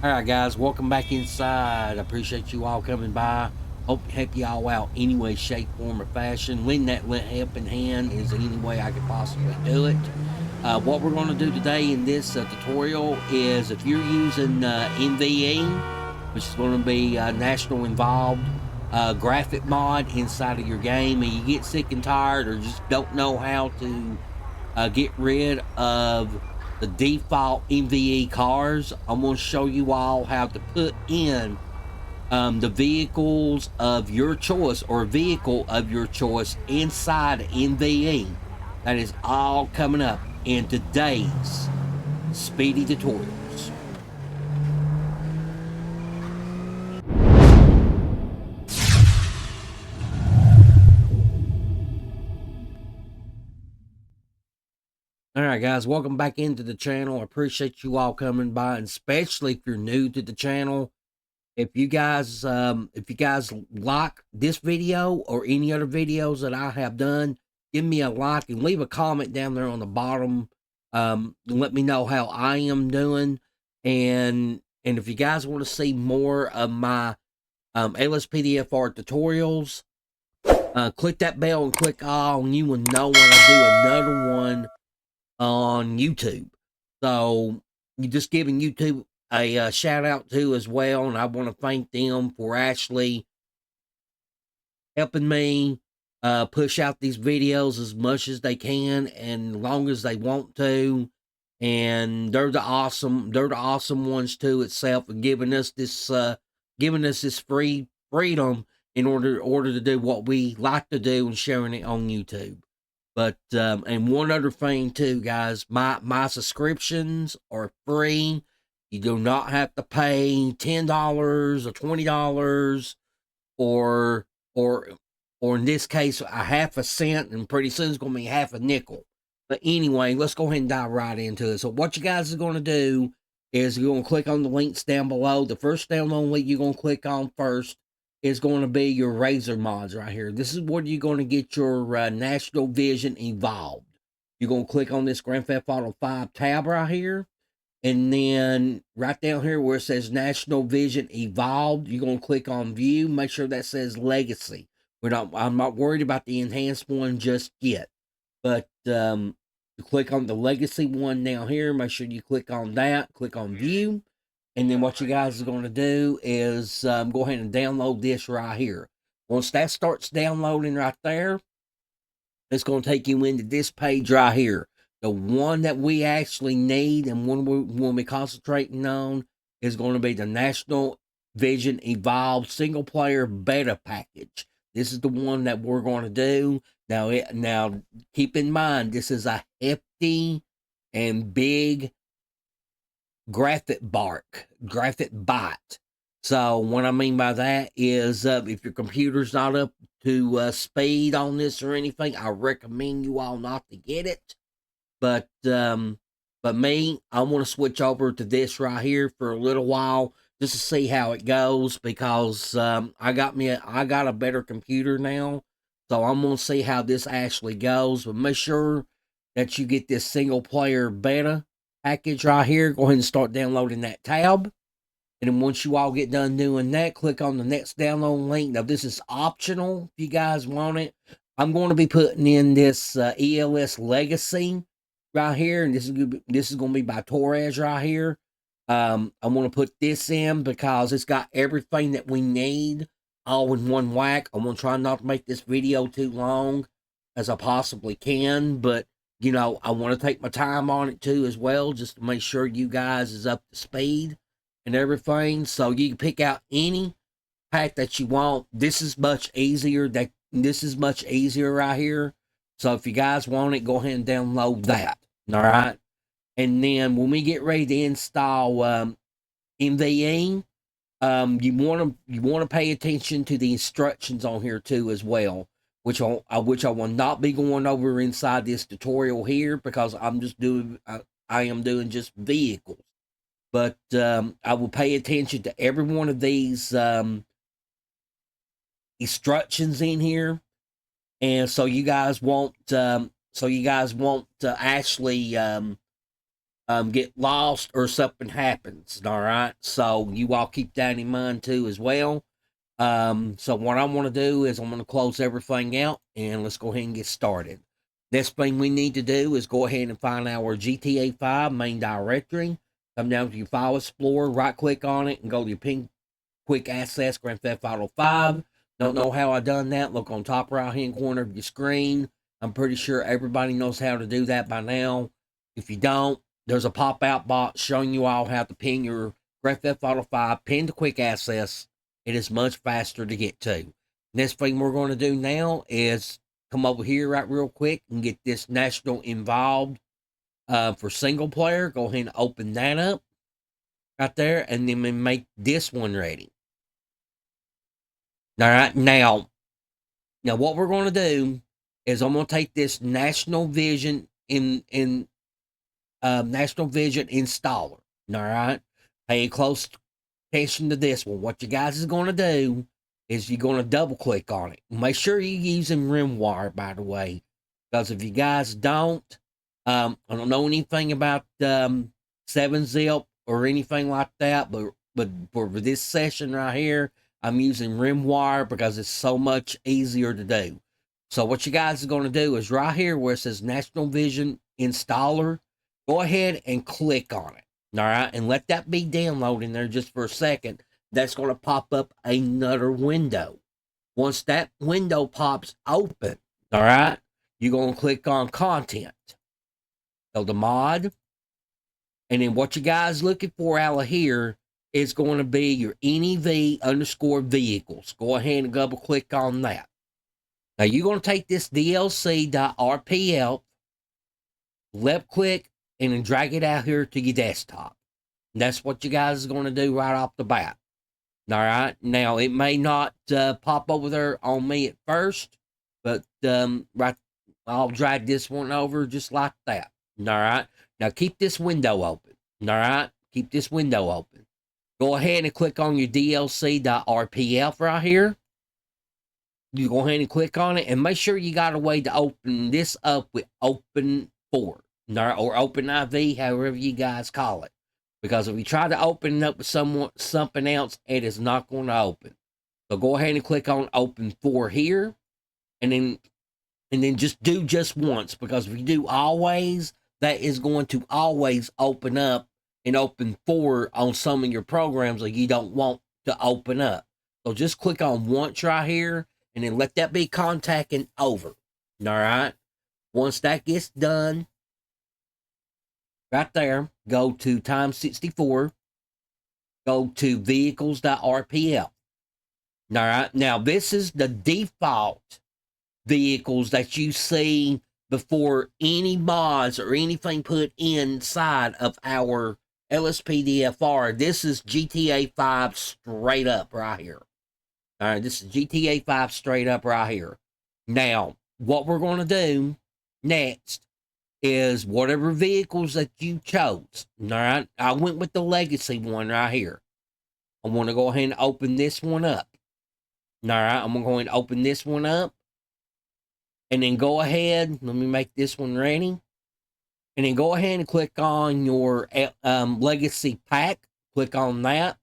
All right, guys, welcome back inside. I appreciate you all coming by. Hope to help you all out any way, shape, form, or fashion. Lend that helping hand is any way I could possibly do it. What we're going to do today in this tutorial is if you're using NVE, which is going to be National Involved graphic mod inside of your game, and you get sick and tired or just don't know how to get rid of the default NVE cars, I'm going to show you all how to put in the vehicles of your choice or vehicle of your choice inside NVE. That is all coming up in today's Speedy Tutorials. All right, guys, welcome back into the channel. I appreciate you all coming by, and especially if you're new to the channel. If you guys like this video or any other videos that I have done, give me a like and leave a comment down there on the bottom. Let me know how I am doing, and if you guys want to see more of my LSPDFR tutorials, click that bell and click all, and you will know when I do another one on YouTube. So you just giving YouTube a shout out to as well, and I want to thank them for actually helping me push out these videos as much as they can and long as they want to. And they're the awesome ones too itself, and giving us this free freedom in order to do what we like to do and sharing it on YouTube. But and one other thing too, guys, my subscriptions are free. You do not have to pay $10 or $20 or or or in this case a half a cent, and pretty soon it's gonna be half a nickel. But anyway, let's go ahead and dive right into it. So what you guys are gonna do is you're gonna click on the links down below. The first download link you're gonna click on first is going to be your Razor mods right here. This is where you're going to get your National Vision Evolved. You're going to click on this Grand Theft Auto 5 tab right here. And then right down here where it says National Vision Evolved, you're going to click on View. Make sure that says Legacy. I'm not worried about the enhanced one just yet. But you click on the Legacy one down here. Make sure you click on that. Click on View. And then what you guys are going to do is go ahead and download this right here. Once that starts downloading right there, it's going to take you into this page right here. The one that we actually need and one we're concentrating on is going to be the National Vision Evolved Single Player Beta Package. This is the one that we're going to do. Now keep in mind, this is a hefty and big graphic bite. So what I mean by that is if your computer's not up to speed on this or anything, I recommend you all not to get it. But me, I want to switch over to this right here for a little while just to see how it goes, because I got a better computer now, so I'm gonna see how this actually goes. But make sure that you get this single player beta package right here. Go ahead and start downloading that tab. And then once you all get done doing that, click on the next download link. Now, this is optional if you guys want it. I'm going to be putting in this ELS Legacy right here, and this is going to be by Torres right here. I want to put this in because it's got everything that we need all in one whack. I want to try not to make this video too long as I possibly can, but I want to take my time on it too as well, just to make sure you guys is up to speed and everything. So you can pick out any pack that you want. This is much easier. This is much easier right here. So if you guys want it, go ahead and download that. All right. And then when we get ready to install NVE, you want to pay attention to the instructions on here too as well, which I will not be going over inside this tutorial here, because I am doing just vehicles. But I will pay attention to every one of these instructions in here, and so you guys won't actually get lost or something happens. All right. So you all keep that in mind too as well. So what I want to do is I'm going to close everything out and let's go ahead and get started. Next thing we need to do is go ahead and find our GTA 5 main directory. Come down to your File Explorer, right click on it, and go to your Ping Quick Access Grand Theft Auto 5. Don't know how I done that? Look on top right hand corner of your screen. I'm pretty sure everybody knows how to do that by now. If you don't, there's a pop-out box showing you all how to ping your Grand Theft Auto 5 pin to quick access. It is much faster to get to. Next thing we're going to do now is come over here right real quick and get this national involved for single player. Go ahead and open that up right there, and then make this one ready. All right, now what we're going to do is I'm going to take this National Vision National Vision installer. All right, pay close attention to this one. What you guys is going to do is you're going to double click on it. Make sure you're using RimWire, by the way, because if you guys don't, I don't know anything about 7-zip or anything like that, but for this session right here, I'm using RimWire because it's so much easier to do. So what you guys are going to do is right here where it says National Vision Installer, go ahead and click on it. All right, and let that be downloading there just for a second. That's going to pop up another window. Once that window pops open, all right, you're going to click on Content. So the mod, and then what you guys looking for out of here is going to be your NEV underscore vehicles. Go ahead and double click on that. Now you're going to take this DLC.rpl, left click, and then drag it out here to your desktop. And that's what you guys are going to do right off the bat. All right. Now it may not pop over there on me at first, but right, I'll drag this one over just like that. All right. Now keep this window open. All right. Keep this window open. Go ahead and click on your DLC.rpf right here. You go ahead and click on it and make sure you got a way to open this up with Open 4 or Open IV, however you guys call it. Because if you try to open it up with something else, it is not going to open. So go ahead and click on Open 4 here. And then just do just once. Because if you do always, that is going to always open up and Open 4 on some of your programs that you don't want to open up. So just click on once right here. And then let that be contacting over. All right. Once that gets done, right there, go to Time 64. Go to vehicles.rpl. All right. Now, this is the default vehicles that you see before any mods or anything put inside of our LSPDFR. This is GTA 5 straight up right here. All right, this is GTA 5 straight up right here. Now, what we're going to do next is whatever vehicles that you chose. All right, I went with the legacy one right here. I want to go ahead and open this one up. All right, I'm going to go ahead and open this one up. And then go ahead, let me make this one ready. And then go ahead and click on your legacy pack. Click on that.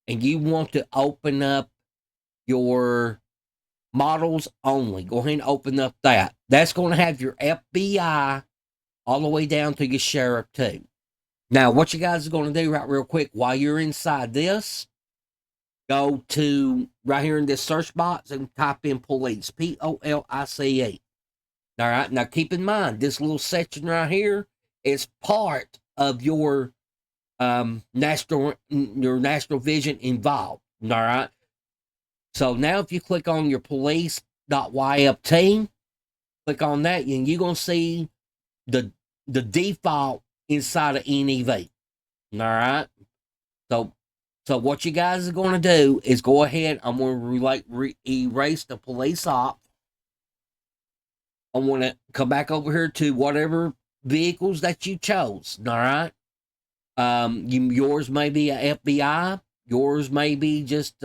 And you want to open up your models only. Go ahead and open up that. That's going to have your FBI all the way down to your sheriff too. Now, what you guys are going to do right real quick while you're inside this, go to right here in this search box and type in police, POLICE. All right. Now, keep in mind, this little section right here is part of your national vision involved. All right. So now if you click on your police.yft, click on that, and you're going to see the default inside of NEV. All right. So what you guys are going to do is go ahead. I'm going to erase the police off. I want to come back over here to whatever vehicles that you chose. All right. Yours may be a FBI. Yours may be just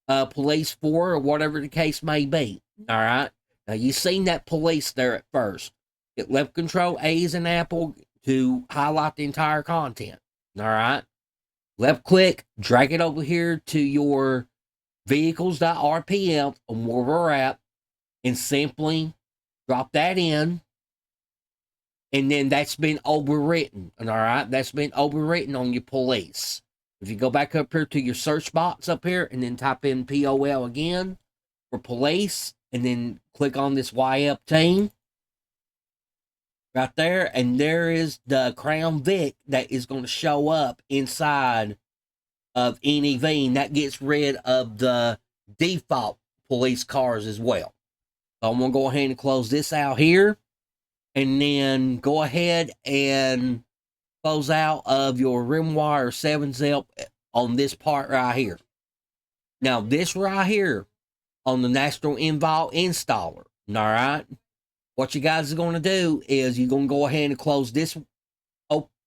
police 4 or whatever the case may be. All right. Now you seen that police there at first. Hit left control, A is an apple, to highlight the entire content. All right. Left click, drag it over here to your vehicles.rpm on where we're at, and simply drop that in. And then that's been overwritten. All right. That's been overwritten on your police. If you go back up here to your search box up here and then type in POL again for police, and then click on this YF right there, and there is the Crown Vic that is going to show up inside of NEV, and that gets rid of the default police cars as well. So I'm going to go ahead and close this out here, and then go ahead and close out of your RimWire 7-zip on this part right here. Now, this right here on the National NVE installer, all right, what you guys are going to do is you're going to go ahead and close this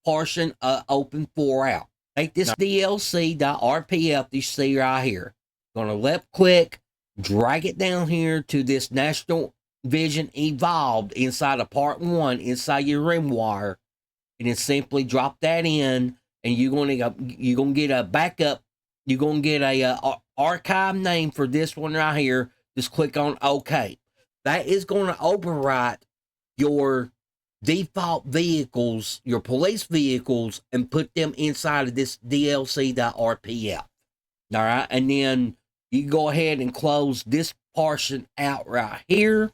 portion open 4 out. Take this DLC.rpf you see right here. Going to left click, drag it down here to this National Vision Evolved inside of part 1 inside your RimWire, and then simply drop that in, and you're going to get a backup. You're going to get a archive name for this one right here. Just click on OK. That is going to overwrite your default vehicles, your police vehicles, and put them inside of this DLC.rpf. All right, and then you go ahead and close this portion out right here,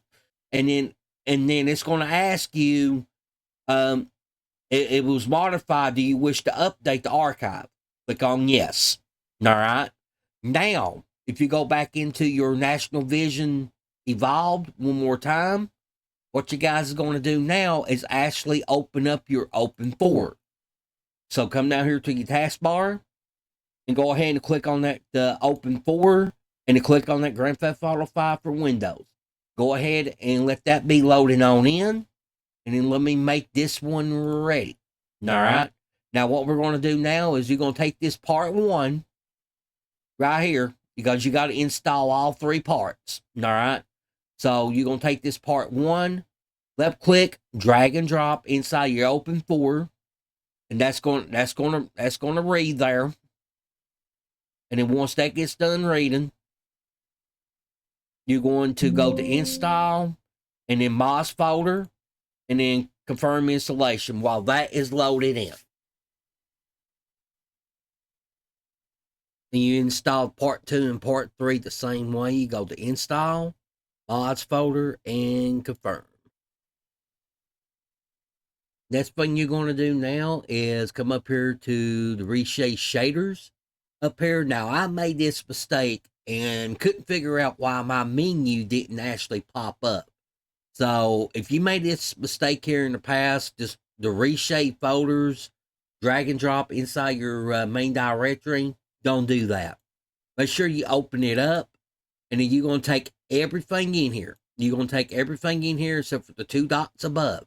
and then it's going to ask you, it was modified. Do you wish to update the archive? Click on yes. All right. Now, if you go back into your National Vision Evolved one more time, what you guys are going to do now is actually open up your Open For. So come down here to your taskbar and go ahead and click on that Open For, and click on that Grand Theft Auto 5 for Windows. Go ahead and let that be loading on in, and then let me make this one ready. All right. Now what we're going to do now is you're going to take this part 1 right here, because you got to install all 3 parts. All right. So you're going to take this part 1, left click, drag and drop inside your Open For, and that's going to read there. And then once that gets done reading, you're going to go to install, and then MOS folder, and then confirm installation while that is loaded in. And you install part 2 and part 3 the same way. You go to install, mods folder, and confirm. Next thing you're going to do now is come up here to the reshape shaders up here. Now, I made this mistake and couldn't figure out why my menu didn't actually pop up. So if you made this mistake here in the past, just the reshape folders, drag and drop inside your main directory, don't do that. Make sure you open it up, and then you're going to take everything in here. You're going to take everything in here except for the 2 dots above.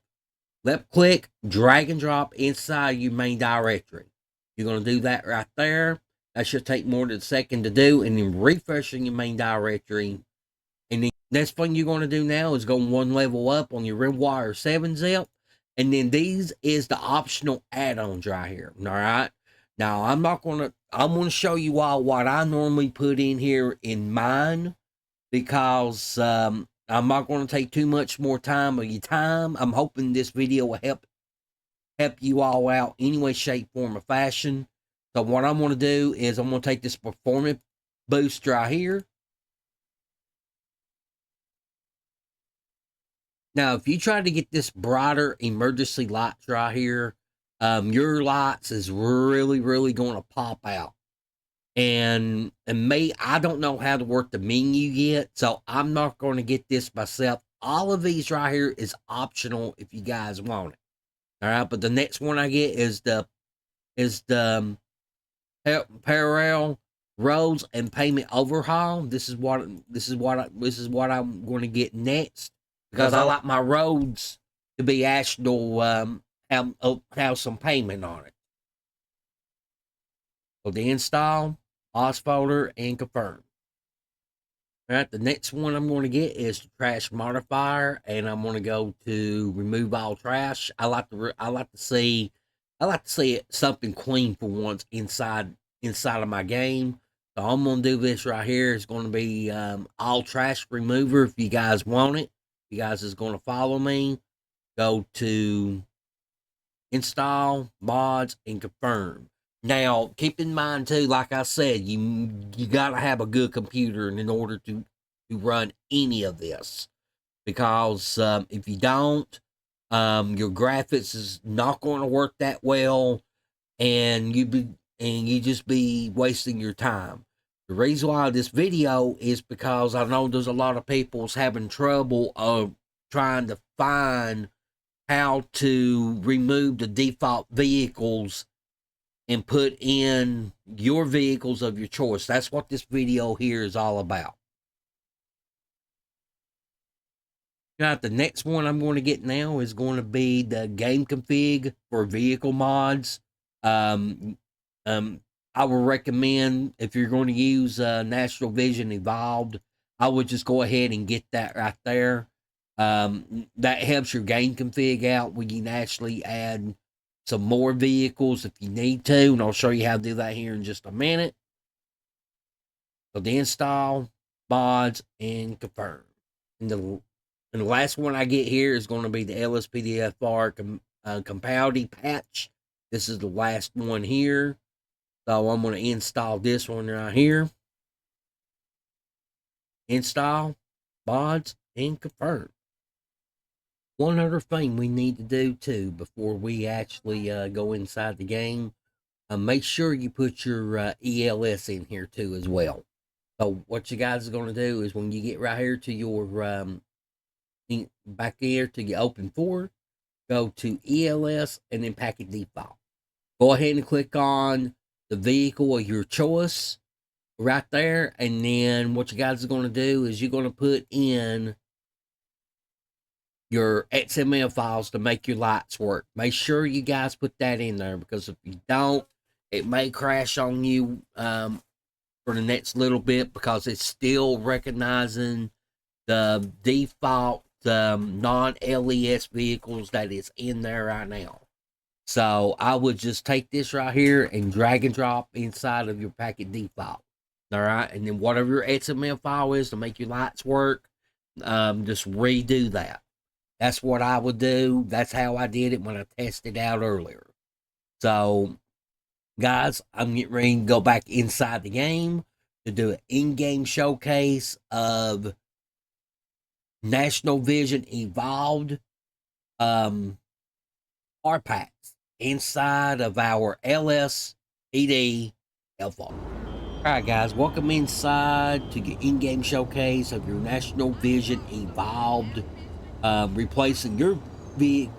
Left click, drag and drop inside your main directory. You're going to do that right there. That should take more than a second to do, and then refreshing your main directory. And the next thing you're going to do now is go 1 level up on your RimWire 7-zip. And then these is the optional add-ons right here. All right. Now, I'm going to show you all what I normally put in here in mine, because I'm not going to take too much more time of your time. I'm hoping this video will help you all out any way, shape, form, or fashion. So what I'm going to do is I'm going to take this performance boost right here. Now, if you try to get this brighter emergency lights right here, your lights is really, really going to pop out. And me, I don't know how to work the menu yet, so I'm not going to get this myself. All of these right here is optional if you guys want it. All right, but the next one I get is the parallel roads and payment overhaul. This is what I'm going to get next, because I like my roads to be actual have some payment on it. So the install, OS folder, and confirm. All right, the next one I'm going to get is the trash modifier, and I'm going to go to remove all trash. I like to see something clean for once inside of my game. So I'm going to do this right here. It's going to be all trash remover. If you guys want it, if you guys is going to follow me, go to install mods and confirm. Now, keep in mind too, like I said, you gotta have a good computer in order to run any of this, because if you don't, your graphics is not going to work that well, and you just be wasting your time. The reason why this video is because I know there's a lot of people's having trouble of trying to find how to remove the default vehicles and put in your vehicles of your choice. That's what this video here is all about. Got the next one I'm going to get now is going to be the game config for vehicle mods. I would recommend, if you're going to use National Vision Evolved, I would just go ahead and get that right there. That helps your game config out when you can actually add some more vehicles if you need to, and I'll show you how to do that here in just a minute. So the install, mods, and confirm. And the last one I get here is going to be the LSPDFR compounding patch. This is the last one here. So I'm going to install this one right here. Install, mods, and confirm. One other thing we need to do too before we actually go inside the game, make sure you put your ELS in here too as well. So what you guys are going to do is when you get right here to your back here to your open for, go to ELS and then packet default. Go ahead and click on the vehicle of your choice right there, and then what you guys are going to do is you're going to put in your XML files to make your lights work. Make sure you guys put that in there, because if you don't, it may crash on you for the next little bit, because it's still recognizing the default non-LES vehicles that is in there right now. So I would just take this right here and drag and drop inside of your packet default. All right, and then whatever your XML file is to make your lights work, just redo that. That's what I would do. That's how I did it when I tested out earlier. So, guys, I'm getting ready to go back inside the game to do an in-game showcase of National Vision Evolved R packs inside of our LSPD L4. Alright guys, welcome inside to your in-game showcase of your National Vision Evolved, replacing the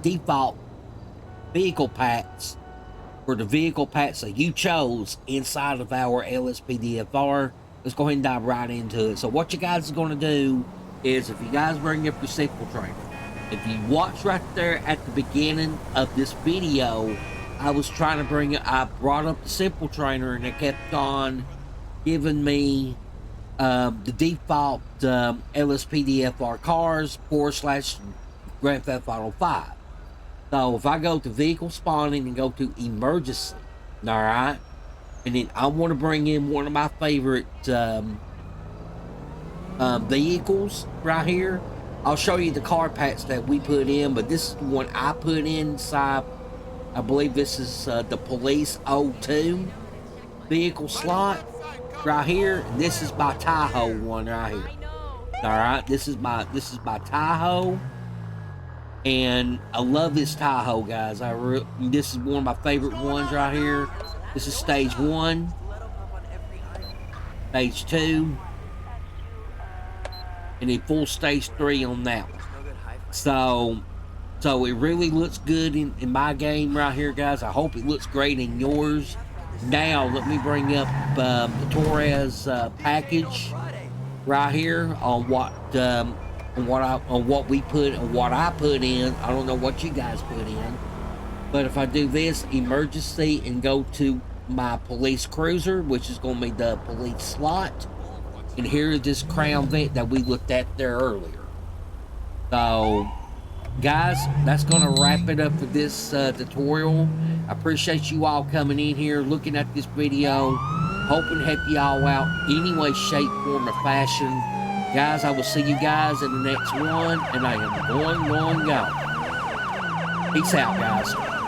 default vehicle packs for the vehicle packs that you chose inside of our LSPDFR. Let's go ahead and dive right into it. So what you guys are going to do is, if you guys bring up your simple trainer, if you watch right there at the beginning of this video, I brought up the simple trainer, and it kept on giving me the default LSPDFR cars / Grand Theft Auto 5. So if I go to vehicle spawning and go to emergency, all right, and then I want to bring in one of my favorite vehicles right here. I'll show you the car packs that we put in, but this is the one I put inside. I believe this is the Police 02 vehicle slot right here. And this is my Tahoe one right here. All right, this is my Tahoe, and I love this Tahoe, guys. This is one of my favorite ones right here. This is stage 1, stage 2, and a full stage 3 on that one. So it really looks good in my game right here, guys. I hope it looks great in yours. Now let me bring up the Torres package right here on what I put in. I don't know what you guys put in, but if I do this emergency and go to my police cruiser, which is going to be the police slot, And here is this crown vent that we looked at there earlier. So, guys, that's going to wrap it up for this tutorial. I appreciate you all coming in here, looking at this video, hoping to help you all out any way, shape, form, or fashion. Guys, I will see you guys in the next one, and I am going. Peace out, guys.